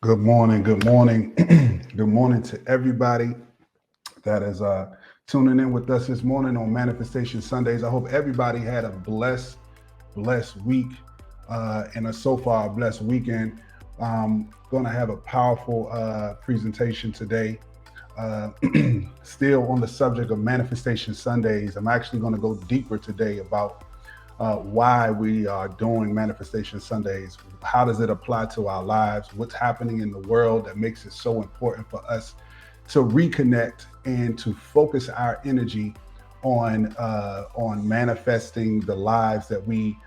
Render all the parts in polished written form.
Good morning. Good morning. Good morning to everybody that is tuning in with us this morning on Manifestation Sundays. I hope everybody had a blessed week and so far a blessed weekend. Going to have a powerful presentation today. Uh, Still on the subject of Manifestation Sundays. I'm actually going to go deeper today about why we are doing Manifestation Sundays. How does it apply to our lives? What's happening in the world that makes it so important for us to reconnect and to focus our energy on manifesting the lives that we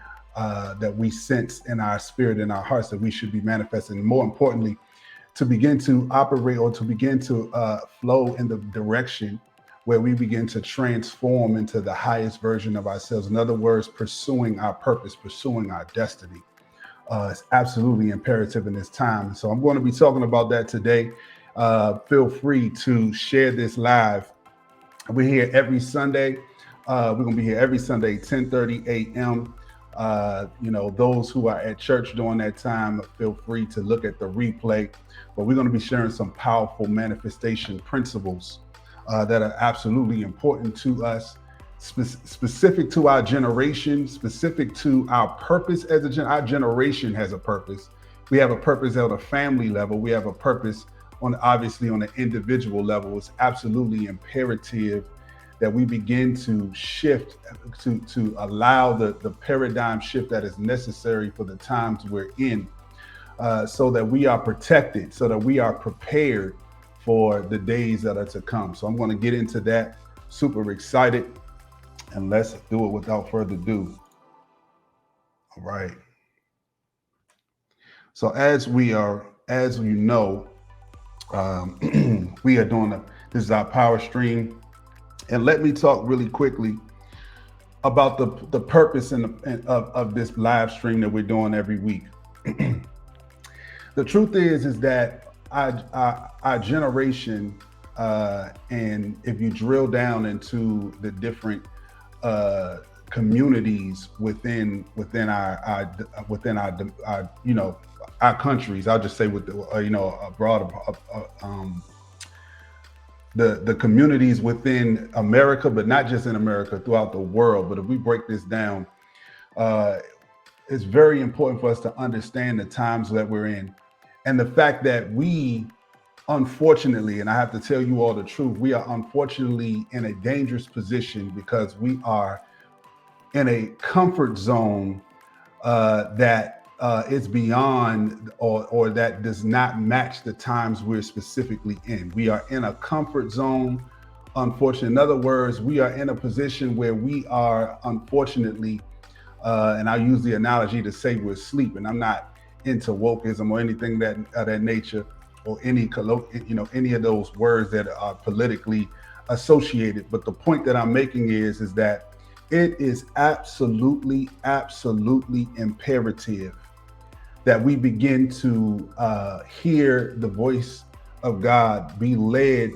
sense in our spirit, in our hearts, that we should be manifesting. More importantly, to begin to operate or to begin to flow in the direction where we begin to transform into the highest version of ourselves. In other words, pursuing our purpose, pursuing our destiny. It's absolutely imperative in this time. So I'm going to be talking about that today. Feel free to share this live. We're here every Sunday. We're going to be here every Sunday, 10:30 a.m. Those who are at church during that time, feel free to look at the replay. But we're going to be sharing some powerful manifestation principles that are absolutely important to us, specific to our generation, specific to our purpose as our generation has a purpose. We have a purpose at a family level. We have a purpose obviously on an individual level. It's absolutely imperative that we begin to shift, to allow the paradigm shift that is necessary for the times we're in, so that we are protected, so that we are prepared for the days that are to come. So I'm going to get into that. Super excited, and let's do it without further ado. All right. So as you know, we are doing this is our power stream. And let me talk really quickly about the purpose of this live stream that we're doing every week. The truth is that our generation, and if you drill down into the different communities within our countries, I'll just say with abroad. The communities within America, but not just in America, throughout the world. But if we break this down, it's very important for us to understand the times that we're in, and the fact that we, unfortunately, and I have to tell you all the truth, we are unfortunately in a dangerous position because we are in a comfort zone that is beyond or that does not match the times we're specifically in. We are in a comfort zone, unfortunately. In other words, we are in a position where we are, unfortunately, and I use the analogy to say we're asleep. And I'm not into wokeism or anything of that nature, or any of those words that are politically associated. But the point that I'm making is that it is absolutely imperative that we begin to hear the voice of God, be led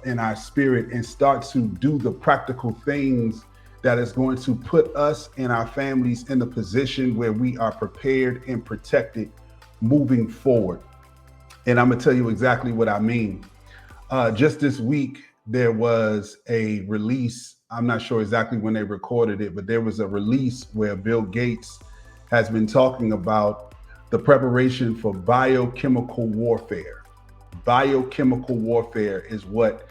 in our spirit, and start to do the practical things that is going to put us and our families in the position where we are prepared and protected moving forward. And I'm gonna tell you exactly what I mean. Just this week, there was a release. I'm not sure exactly when they recorded it, but there was a release where Bill Gates has been talking about the preparation for biochemical warfare. Biochemical warfare is what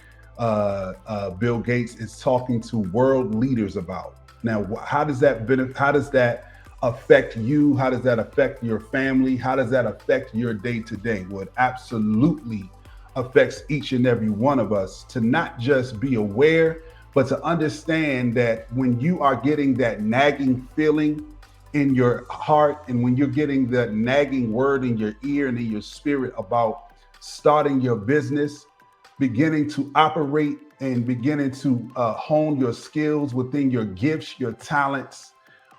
Bill Gates is talking to world leaders about. Now, how does that affect you? How does that affect your family? How does that affect your day to day? Well, it absolutely affects each and every one of us to not just be aware, but to understand that when you are getting that nagging feeling in your heart, and when you're getting that nagging word in your ear and in your spirit about starting your business, beginning to operate and beginning to hone your skills within your gifts, your talents,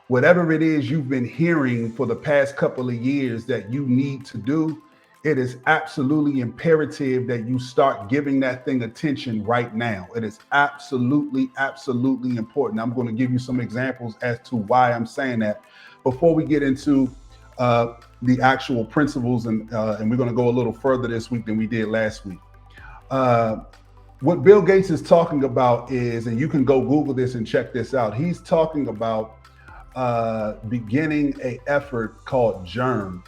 whatever it is you've been hearing for the past couple of years that you need to do, it is absolutely imperative that you start giving that thing attention right now. It is absolutely important. I'm going to give you some examples as to why I'm saying that. Before we get into the actual principles, and we're going to go a little further this week than we did last week. What Bill Gates is talking about is, and you can go Google this and check this out. He's talking about beginning an effort called GERM,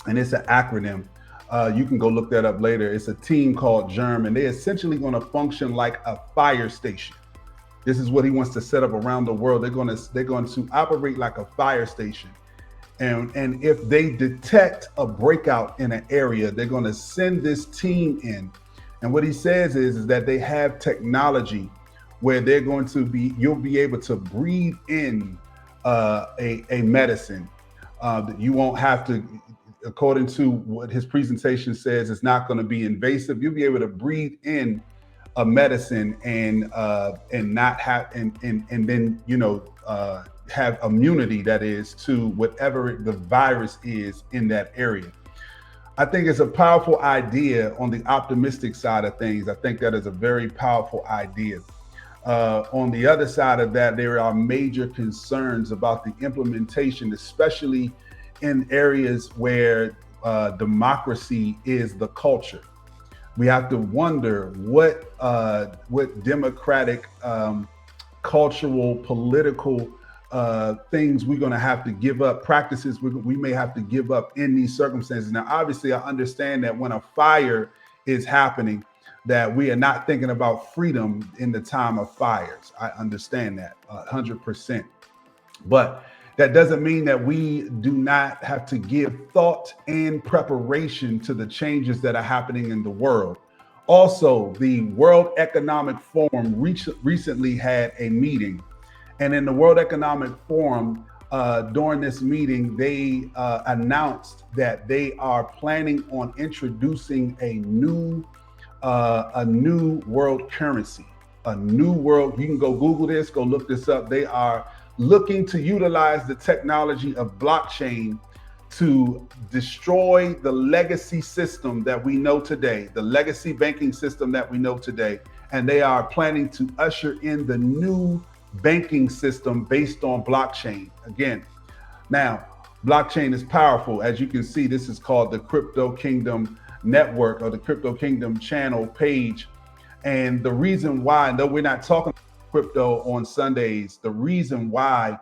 and it's an acronym. You can go look that up later. It's a team called GERM, and they're essentially going to function like a fire station. This is what he wants to set up around the world. They're going to operate like a fire station. And if they detect a breakout in an area, they're going to send this team in. And what he says is that they have technology where they're going to be, you'll be able to breathe in a medicine that you won't have to, according to what his presentation says, it's not going to be invasive. You'll be able to breathe in a medicine and not have and then have immunity, that is, to whatever the virus is in that area. I think it's a powerful idea on the optimistic side of things. I think that is a very powerful idea. On the other side of that, there are major concerns about the implementation, especially in areas where democracy is the culture. We have to wonder what democratic, cultural, political things we're going to have to give up, practices we may have to give up in these circumstances. Now, obviously, I understand that when a fire is happening, that we are not thinking about freedom in the time of fires. I understand that 100%. But that doesn't mean that we do not have to give thought and preparation to the changes that are happening in the world. Also, the World Economic Forum recently had a meeting. And in the World Economic Forum, during this meeting, they announced that they are planning on introducing a new world currency, a new world. You can go Google this, go look this up. They are looking to utilize the technology of blockchain to destroy the legacy system that we know today, the legacy banking system that we know today. And they are planning to usher in the new banking system based on blockchain. Again, now, blockchain is powerful. As you can see, this is called the CryptoxKingdom network, or the CryptoxKingdom channel page. And the reason why, though we're not talking crypto on Sundays, the reason why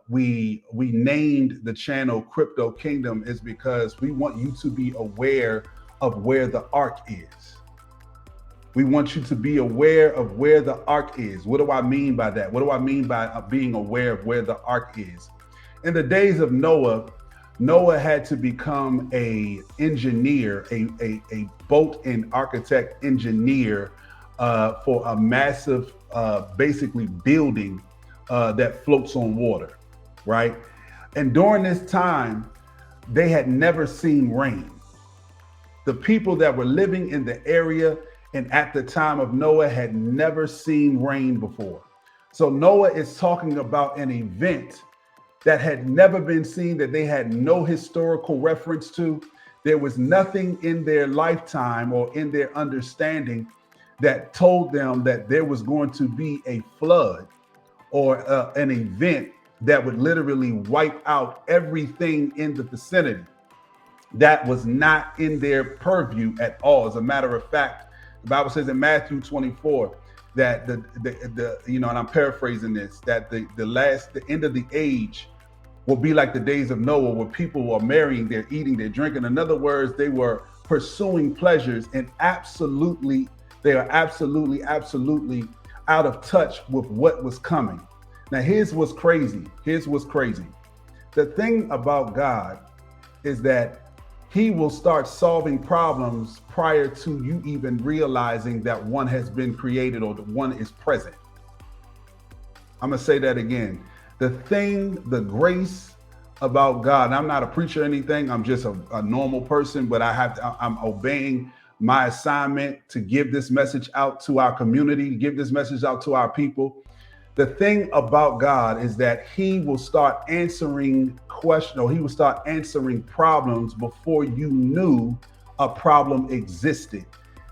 we named the channel CryptoxKingdom is because we want you to be aware of where the ark is. We want you to be aware of where the ark is. What do I mean by that? What do I mean by being aware of where the ark is? In the days of Noah, Noah had to become a engineer, a boat and architect engineer for a massive, basically building that floats on water, right? And during this time, they had never seen rain. The people that were living in the area and at the time of Noah had never seen rain before. So Noah is talking about an event that had never been seen, that they had no historical reference to. There was nothing in their lifetime or in their understanding that told them that there was going to be a flood or an event that would literally wipe out everything in the vicinity. That was not in their purview at all. As a matter of fact, the Bible says in Matthew 24 that the and I'm paraphrasing this, that the end of the age will be like the days of Noah, where people were marrying, they're eating, they're drinking. In other words, they were pursuing pleasures, and they are absolutely out of touch with what was coming. Now, here's what's crazy. The thing about God is that He will start solving problems prior to you even realizing that one has been created or that one is present. I'm gonna say that again. The grace about God, and I'm not a preacher or anything, I'm just a normal person, but I'm obeying my assignment to give this message out to our community, to give this message out to our people. The thing about God is that He will start answering questions, or He will start answering problems before you knew a problem existed.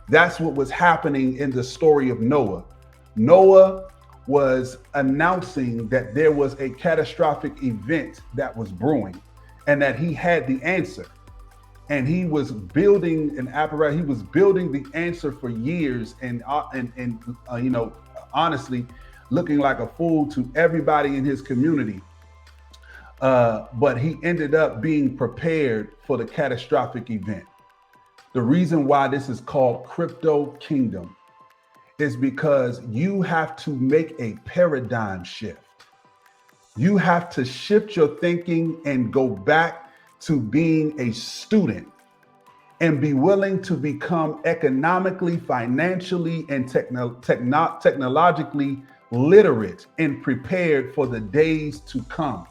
That's what was happening in the story of Noah. Noah was announcing that there was a catastrophic event that was brewing. and that he had the answer. And he was building an apparatus. He was building the answer for years, and honestly, looking like a fool to everybody in his community. But he ended up being prepared for the catastrophic event. The reason why this is called CryptoKingdom is because you have to make a paradigm shift. You have to shift your thinking and go back to being a student and be willing to become economically, financially, and technologically literate and prepared for the days to come.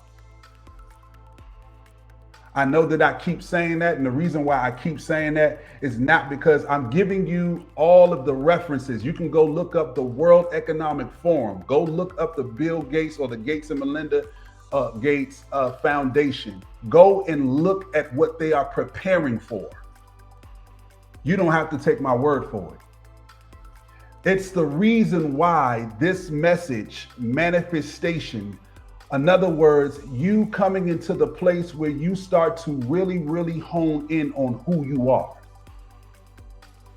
I know that I keep saying that, and the reason why I keep saying that is not because I'm giving you all of the references. You can go look up the World Economic Forum, go look up the Bill Gates or the Gates and Melinda Gates Foundation. Go and look at what they are preparing for. You don't have to take my word for it. It's the reason why this message, manifestation, in other words, you coming into the place where you start to really, really hone in on who you are.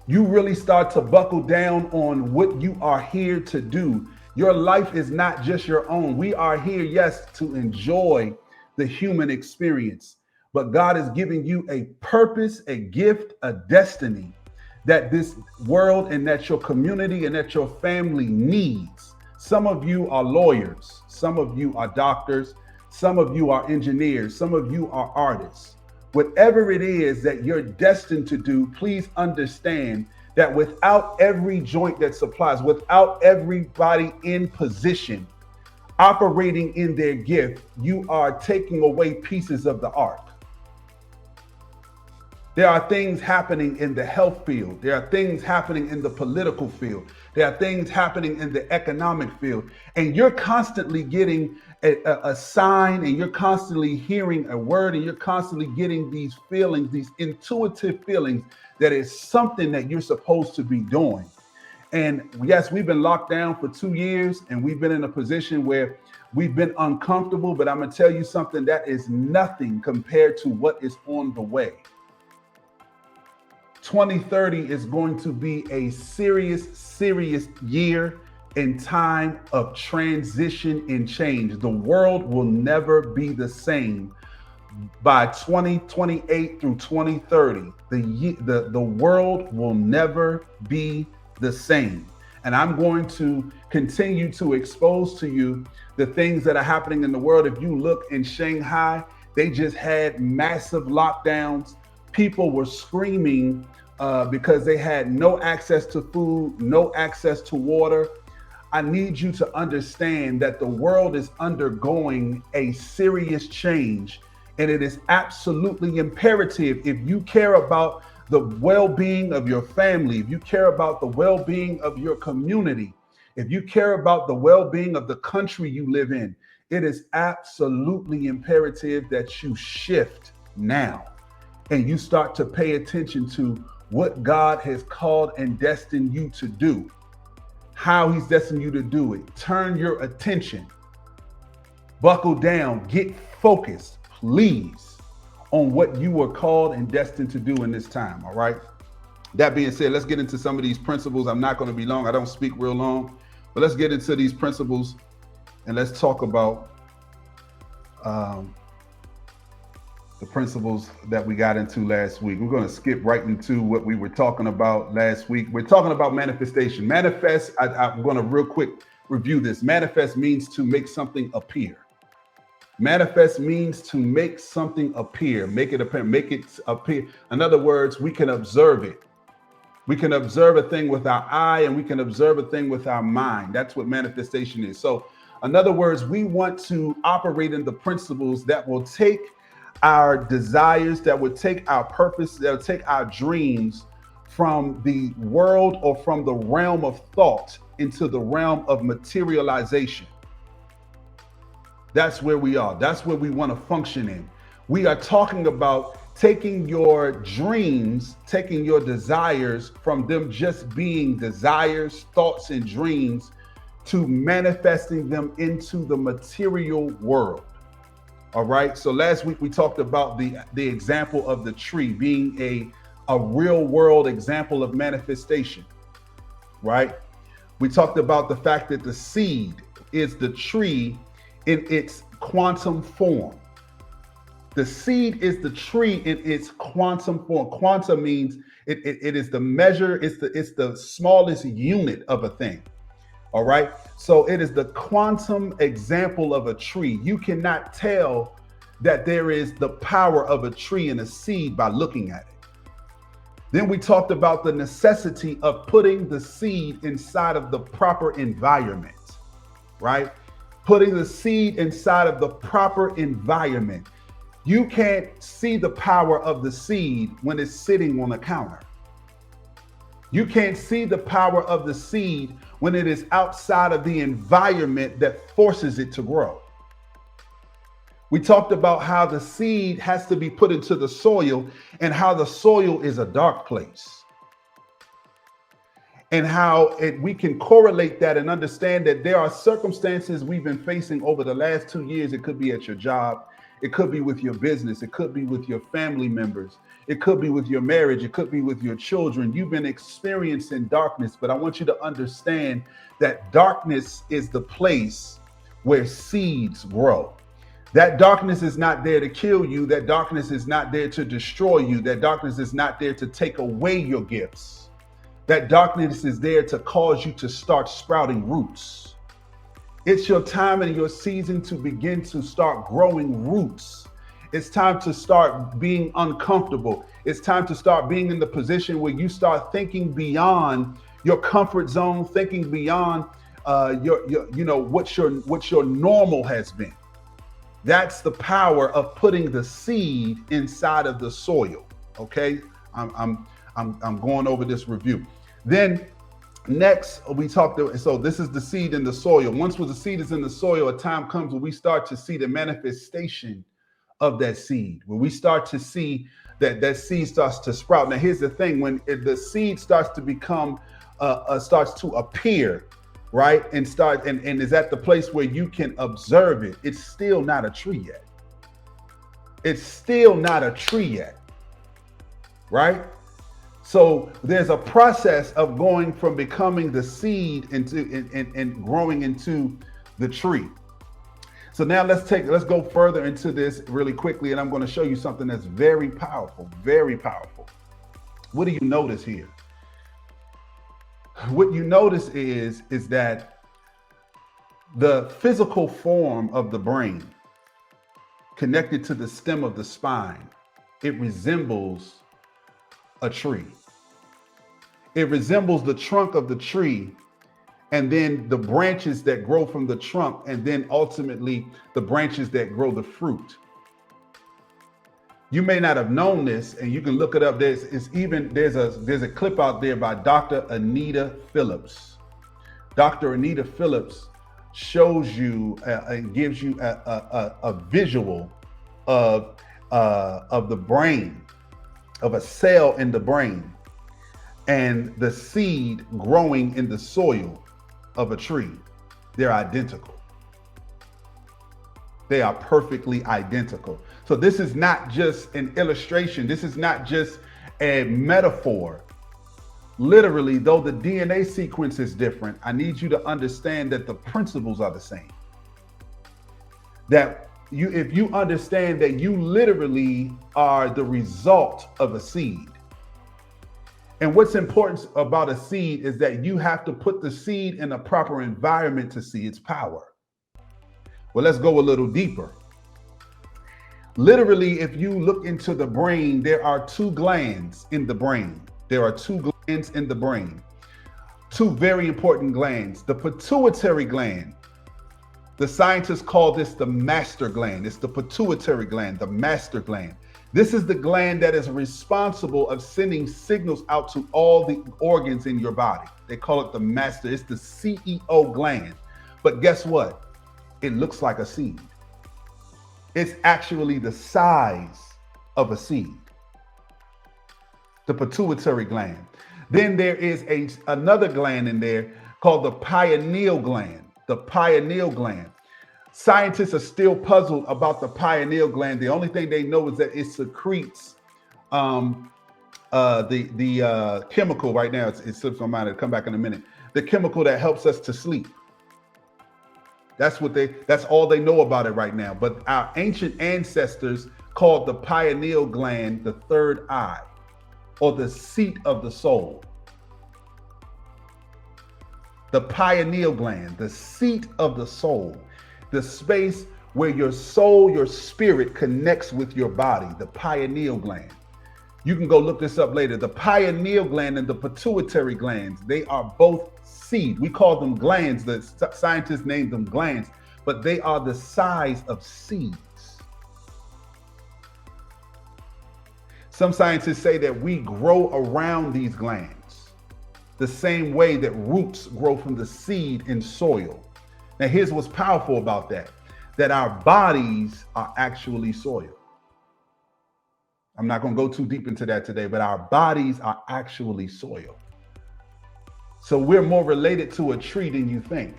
You really start to buckle down on what you are here to do. Your life is not just your own. We are here, yes, to enjoy the human experience, but God is giving you a purpose, a gift, a destiny that this world and that your community and that your family needs. Some of you are lawyers, some of you are doctors, some of you are engineers, some of you are artists. Whatever it is that you're destined to do, please understand that without every joint that supplies, without everybody in position, operating in their gift, you are taking away pieces of the ark. There are things happening in the health field. There are things happening in the political field. There are things happening in the economic field. And you're constantly getting a sign, and you're constantly hearing a word, and you're constantly getting these feelings, these intuitive feelings that is something that you're supposed to be doing. And yes, we've been locked down for 2 years, and we've been in a position where we've been uncomfortable, but I'm gonna tell you something that is nothing compared to what is on the way. 2030 is going to be a serious year in time of transition and change. The world will never be the same by 2028 through 2030. The world will never be the same. And I'm going to continue to expose to you the things that are happening in the world. If you look in Shanghai, they just had massive lockdowns. People were screaming because they had no access to food, no access to water. I need you to understand that the world is undergoing a serious change, and it is absolutely imperative, if you care about the well-being of your family, if you care about the well-being of your community, if you care about the well-being of the country you live in, it is absolutely imperative that you shift now and you start to pay attention to what God has called and destined you to do, how he's destined you to do it. Turn your attention, buckle down, get focused, please, on what you were called and destined to do in this time, all right? That being said, let's get into some of these principles. I'm not going to be long. I don't speak real long, but let's get into these principles and let's talk about the principles that we got into last week. We're going to skip right into what we were talking about last week. We're talking about manifestation. Manifest, I'm going to real quick review this. Manifest means to make something appear. Manifest means to make something appear, make it appear, make it appear. In other words, we can observe it. We can observe a thing with our eye, and we can observe a thing with our mind. That's what manifestation is. So in other words, we want to operate in the principles that will take our desires, that would take our purpose, that would take our dreams from the world or from the realm of thought into the realm of materialization. That's where we are. That's where we want to function in. We are talking about taking your dreams, taking your desires from them just being desires, thoughts, and dreams to manifesting them into the material world. All right. So last week we talked about the example of the tree being a real world example of manifestation, right? We talked about the fact that the seed is the tree in its quantum form. The seed is the tree in its quantum form. Quantum means it is the measure, it's the smallest unit of a thing. All right. So it is the quantum example of a tree. You cannot tell that there is the power of a tree in a seed by looking at it. Then we talked about the necessity of putting the seed inside of the proper environment, right? Putting the seed inside of the proper environment. You can't see the power of the seed when it's sitting on a counter. You can't see the power of the seed when it is outside of the environment that forces it to grow. We talked about how the seed has to be put into the soil and how the soil is a dark place. And how we can correlate that and understand that there are circumstances we've been facing over the last 2 years. It could be at your job. It could be with your business. It could be with your family members. It could be with your marriage. It could be with your children. You've been experiencing darkness, but I want you to understand that darkness is the place where seeds grow. That darkness is not there to kill you. That darkness is not there to destroy you. That darkness is not there to take away your gifts. That darkness is there to cause you to start sprouting roots. It's your time and your season to begin to start growing roots. It's time to start being uncomfortable. It's time to start being in the position where you start thinking beyond your comfort zone, thinking beyond what your normal has been. That's the power of putting the seed inside of the soil. Okay, I'm going over this review. Then next we talked. So this is the seed in the soil. Once the seed is in the soil, a time comes when we start to see the manifestation of that seed. When we start to see that seed starts to sprout. Now here's the thing: when the seed starts to become, starts to appear. Right? And is at the place where you can observe it. It's still not a tree yet. It's still not a tree yet. Right? So there's a process of going from becoming the seed into and growing into the tree. So now let's go further into this really quickly, and I'm going to show you something that's very powerful, very powerful. What do you notice here? What you notice is that the physical form of the brain connected to the stem of the spine, it resembles a tree. It resembles the trunk of the tree, and then the branches that grow from the trunk, and then ultimately the branches that grow the fruit. You may not have known this, and you can look it up. There's a clip out there by Dr. Anita Phillips. Dr. Anita Phillips shows you and gives you a visual of the brain, of a cell in the brain, and the seed growing in the soil of a tree. They're identical. They are perfectly identical. So this is not just an illustration. This is not just a metaphor. Literally, though the DNA sequence is different, I need you to understand that the principles are the same. That if you understand that you literally are the result of a seed. And what's important about a seed is that you have to put the seed in a proper environment to see its power. Well, let's go a little deeper. Literally, if you look into the brain, there are 2 glands in the brain. There are 2 glands in the brain. 2 very important glands. The pituitary gland. The scientists call this the master gland. It's the pituitary gland, the master gland. This is the gland that is responsible of sending signals out to all the organs in your body. They call it the master. It's the CEO gland. But guess what? It looks like a seed. It's actually the size of a seed. The pituitary gland. Then there is another gland in there called the pineal gland. The pineal gland. Scientists are still puzzled about the pineal gland. The only thing they know is that it secretes the chemical right now. It slips my mind. It'll come back in a minute. The chemical that helps us to sleep. That's all they know about it right now. But our ancient ancestors called the pineal gland the third eye, or the seat of the soul. The pineal gland, the seat of the soul, the space where your soul, your spirit connects with your body, the pineal gland. You can go look this up later. The pineal gland and the pituitary glands, they are both seed. We call them glands. The scientists named them glands, but they are the size of seeds. Some scientists say that we grow around these glands the same way that roots grow from the seed in soil. Now, here's what's powerful about that our bodies are actually soil. I'm not going to go too deep into that today, but our bodies are actually soil. So we're more related to a tree than you think.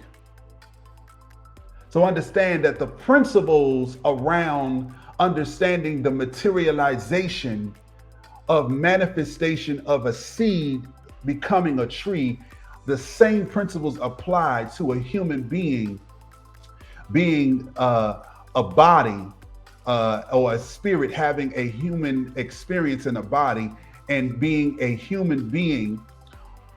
So understand that the principles around understanding the materialization of manifestation of a seed becoming a tree, the same principles apply to a human being a body or a spirit having a human experience in a body, and being a human being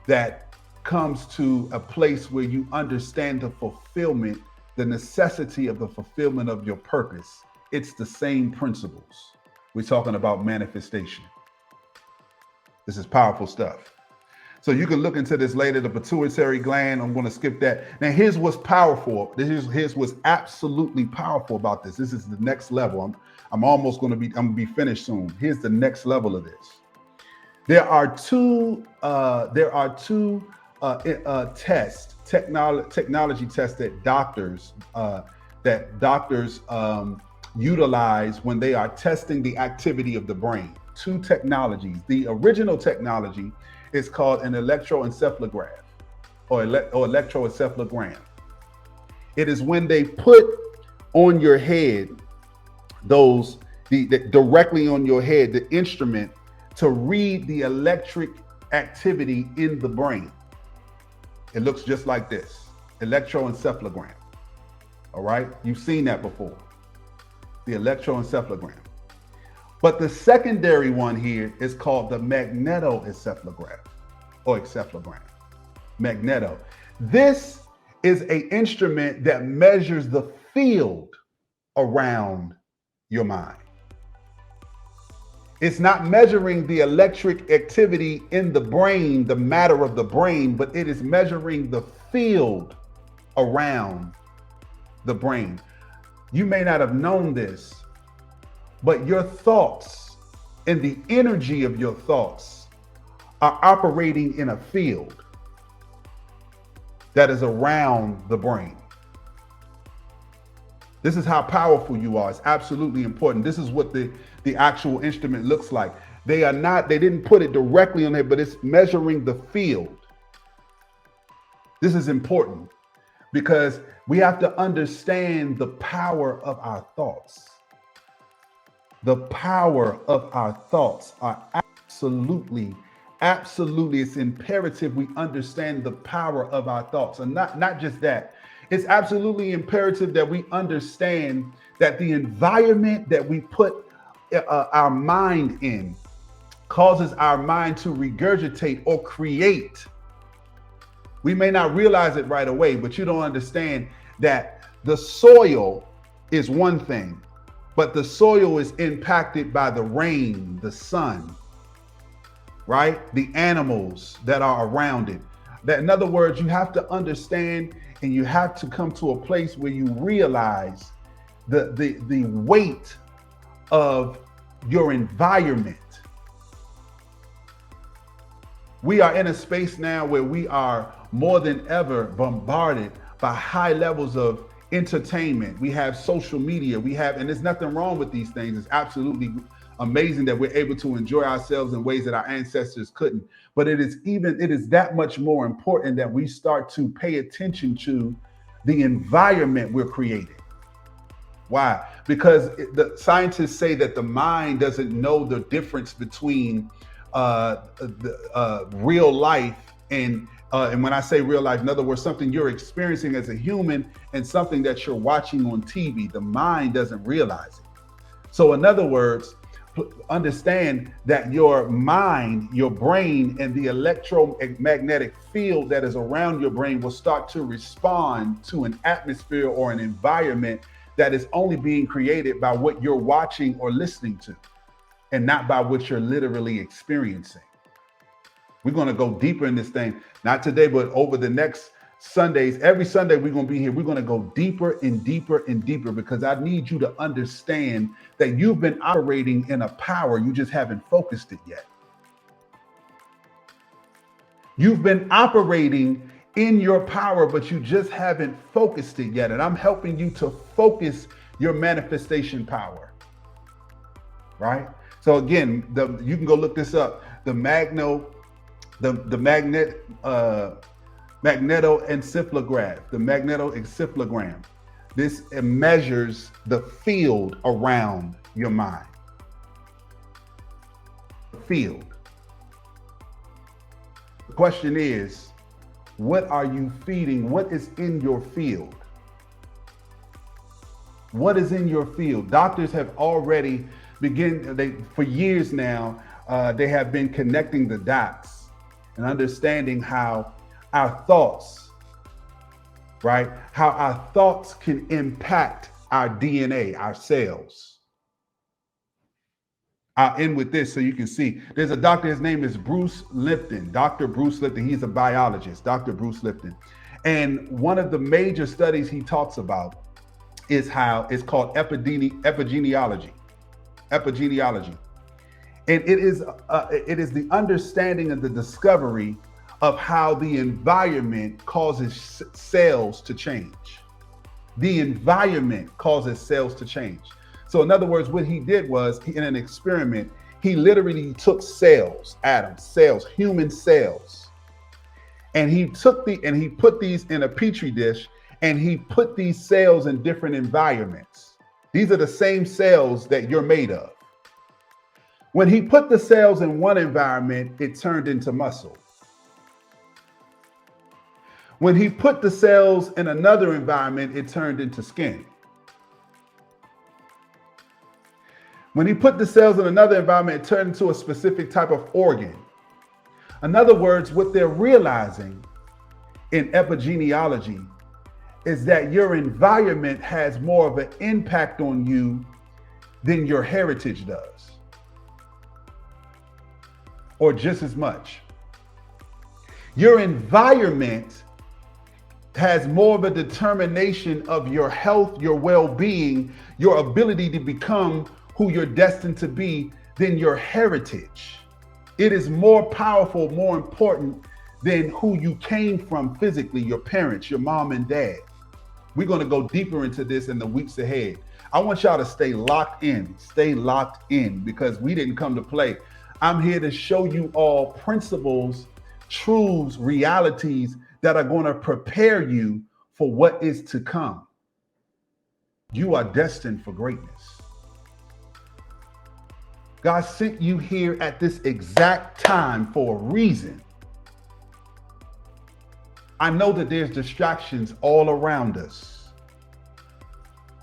that comes to a place where you understand the fulfillment, the necessity of the fulfillment of your purpose. It's the same principles. We're talking about manifestation. This is powerful stuff. So you can look into this later, the pituitary gland. I'm going to skip that. Now, here's what's powerful. Here's what's absolutely powerful about this. This is the next level. I'm going to be finished soon. Here's the next level of this. There are two technology tests that doctors utilize when they are testing the activity of the brain. Two technologies. The original technology is called an electroencephalograph or electroencephalogram. It is when they put on your head directly on your head, the instrument to read the electric activity in the brain. It looks just like this, electroencephalogram. All right, you've seen that before, the electroencephalogram. But the secondary one here is called the magnetoencephalograph or encephalogram. Magneto. This is an instrument that measures the field around your mind. It's not measuring the electric activity in the brain, the matter of the brain, but it is measuring the field around the brain. You may not have known this, but your thoughts and the energy of your thoughts are operating in a field that is around the brain. This is how powerful you are. It's absolutely important. This is what the actual instrument looks like. They didn't put it directly on there, but it's measuring the field. This is important because we have to understand the power of our thoughts. The power of our thoughts are absolutely, it's imperative we understand the power of our thoughts. And not just that, it's absolutely imperative that we understand that the environment that we put our mind in causes our mind to regurgitate or create. We may not realize it right away, but you don't understand that the soil is one thing, but the soil is impacted by the rain, the sun, right? The animals that are around it. That, in other words, you have to understand and you have to come to a place where you realize the weight of your environment. We are in a space now where we are more than ever bombarded by high levels of entertainment. We have social media, and there's nothing wrong with these things. It's absolutely amazing that we're able to enjoy ourselves in ways that our ancestors couldn't. But it is that much more important that we start to pay attention to the environment we're creating. Why? Because the scientists say that the mind doesn't know the difference between real life and when I say real life, in other words, something you're experiencing as a human and something that you're watching on TV. The mind doesn't realize it. So in other words, understand that your mind, your brain, and the electromagnetic field that is around your brain will start to respond to an atmosphere or an environment that is only being created by what you're watching or listening to, and not by what you're literally experiencing. We're going to go deeper in this thing, not today, but over the next Sundays. Every Sunday we're going to be here. We're going to go deeper and deeper and deeper, because I need you to understand that you've been operating in a power. You just haven't focused it yet. You've been operating in your power, but you just haven't focused it yet. And I'm helping you to focus your manifestation power. Right? So again, you can go look this up. The Magnetoencephalograph, the Magnetoencephalogram. This measures the field around your mind. The field. The question is, what are you feeding? What is in your field? What is in your field? Doctors have already for years now, they have been connecting the dots and understanding how our thoughts, right? How our thoughts can impact our DNA, our cells. I'll end with this so you can see. There's a doctor, his name is Bruce Lipton, Dr. Bruce Lipton. He's a biologist, Dr. Bruce Lipton. And one of the major studies he talks about is how it's called epigenealogy. And it is the understanding and the discovery of how the environment causes cells to change. The environment causes cells to change. So in other words, what he did was, in an experiment, he literally took cells, atoms, cells, human cells, and he put these in a petri dish, and he put these cells in different environments. These are the same cells that you're made of. When he put the cells in one environment, it turned into muscle. When he put the cells in another environment, it turned into skin. When he put the cells in another environment, it turned into a specific type of organ. In other words, what they're realizing in epigenealogy is that your environment has more of an impact on you than your heritage does, or just as much. Your environment has more of a determination of your health, your well-being, your ability to become who you're destined to be than your heritage. It is more powerful, more important than who you came from physically, your parents, your mom and dad. We're going to go deeper into this in the weeks ahead. I want y'all to stay locked in, because we didn't come to play. I'm here to show you all principles, truths, realities that are going to prepare you for what is to come. You are destined for greatness. God sent you here at this exact time for a reason. I know that there's distractions all around us.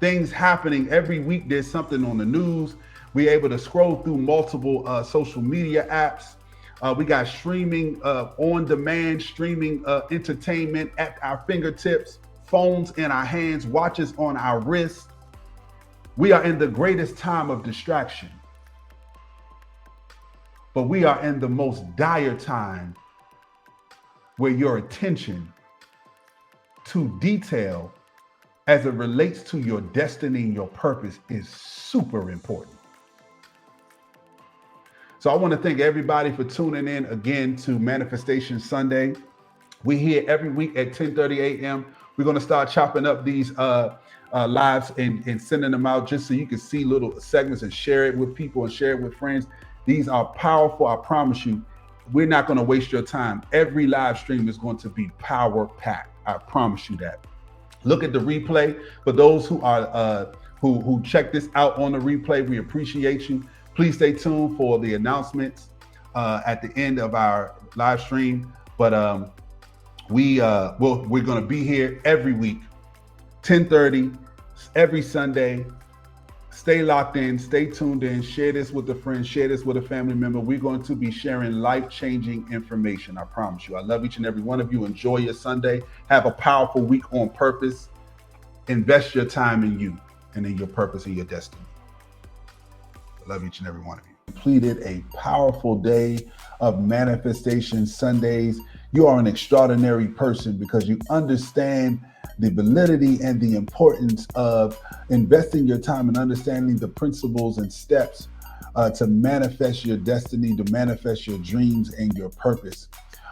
Things happening every week. There's something on the news. We're able to scroll through multiple social media apps. We got streaming, on-demand streaming entertainment at our fingertips, phones in our hands, watches on our wrists. We are in the greatest time of distraction. But we are in the most dire time where your attention to detail as it relates to your destiny and your purpose is super important. So I want to thank everybody for tuning in again to Manifestation Sunday. We're here every week at 10:30 a.m. We're going to start chopping up these lives and sending them out just so you can see little segments and share it with people and share it with friends. These are powerful. I promise you, we're not going to waste your time. Every live stream is going to be power packed. I promise you that. Look at the replay for those who who check this out on the replay. We appreciate you. Please stay tuned for the announcements at the end of our live stream. But we're going to be here every week, 10:30, every Sunday. Stay locked in, stay tuned in, share this with a friend, share this with a family member. We're going to be sharing life-changing information, I promise you. I love each and every one of you. Enjoy your Sunday. Have a powerful week on purpose. Invest your time in you and in your purpose and your destiny. I love each and every one of you. Completed a powerful day of Manifestation Sundays. You are an extraordinary person because you understand the validity and the importance of investing your time and understanding the principles and steps to manifest your destiny, to manifest your dreams and your purpose.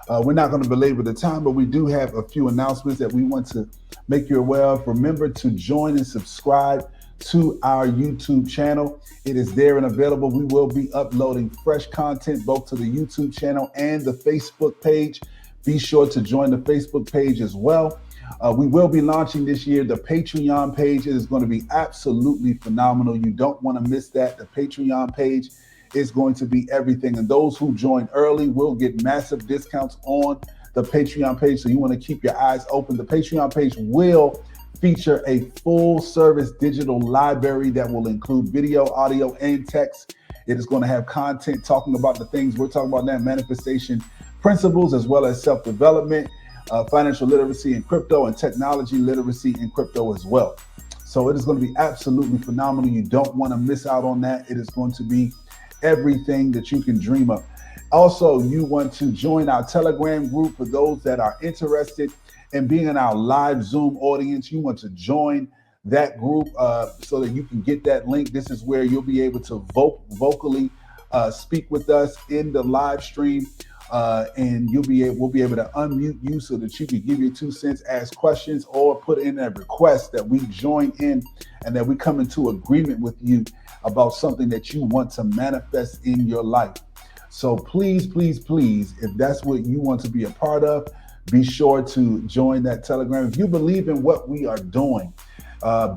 We're not going to belabor the time, but we do have a few announcements that we want to make you aware of. Remember to join and subscribe to our YouTube channel. It is there and available. We will be uploading fresh content both to the YouTube channel and the Facebook page. Be sure to join the Facebook page as well. We will be launching this year the Patreon page. It is going to be absolutely phenomenal. You don't want to miss that. The Patreon page is going to be everything. And those who join early will get massive discounts on the Patreon page. So you want to keep your eyes open. The Patreon page will feature a full service digital library that will include video, audio, and text. It is going to have content talking about the things we're talking about now, manifestation principles, as well as self-development, financial literacy in crypto, and technology literacy in crypto as well. So it is going to be absolutely phenomenal. You don't want to miss out on that. It is going to be everything that you can dream of. Also, you want to join our Telegram group for those that are interested in being in our live Zoom audience. You want to join that group so that you can get that link. This is where you'll be able to vocally speak with us in the live stream. And we'll be able to unmute you so that you can give your 2 cents, ask questions, or put in a request that we join in and that we come into agreement with you about something that you want to manifest in your life. So please, please, please, if that's what you want to be a part of, be sure to join that Telegram. If you believe in what we are doing,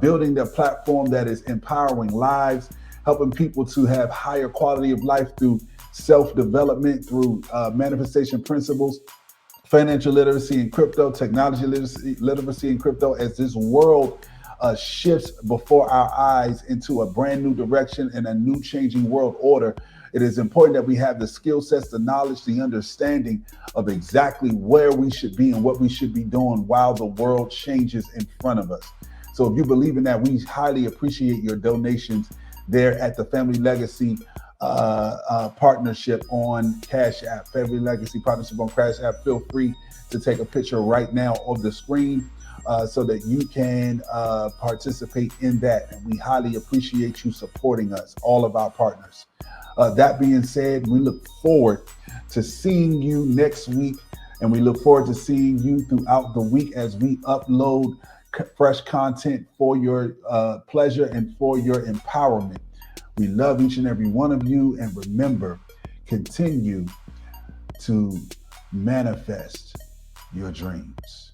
building the platform that is empowering lives, helping people to have higher quality of life through self-development, through manifestation principles, financial literacy in crypto, technology literacy in crypto, as this world shifts before our eyes into a brand new direction and a new changing world order. It is important that we have the skill sets, the knowledge, the understanding of exactly where we should be and what we should be doing while the world changes in front of us. So if you believe in that, we highly appreciate your donations there at the Family Legacy partnership on Cash App. Family Legacy partnership on Cash App. Feel free to take a picture right now of the screen so that you can participate in that. And we highly appreciate you supporting us, all of our partners. That being said, we look forward to seeing you next week, and we look forward to seeing you throughout the week as we upload fresh content for your pleasure and for your empowerment. We love each and every one of you, and remember, continue to manifest your dreams.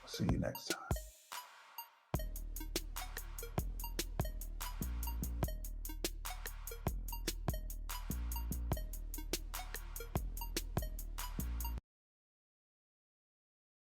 See you next time.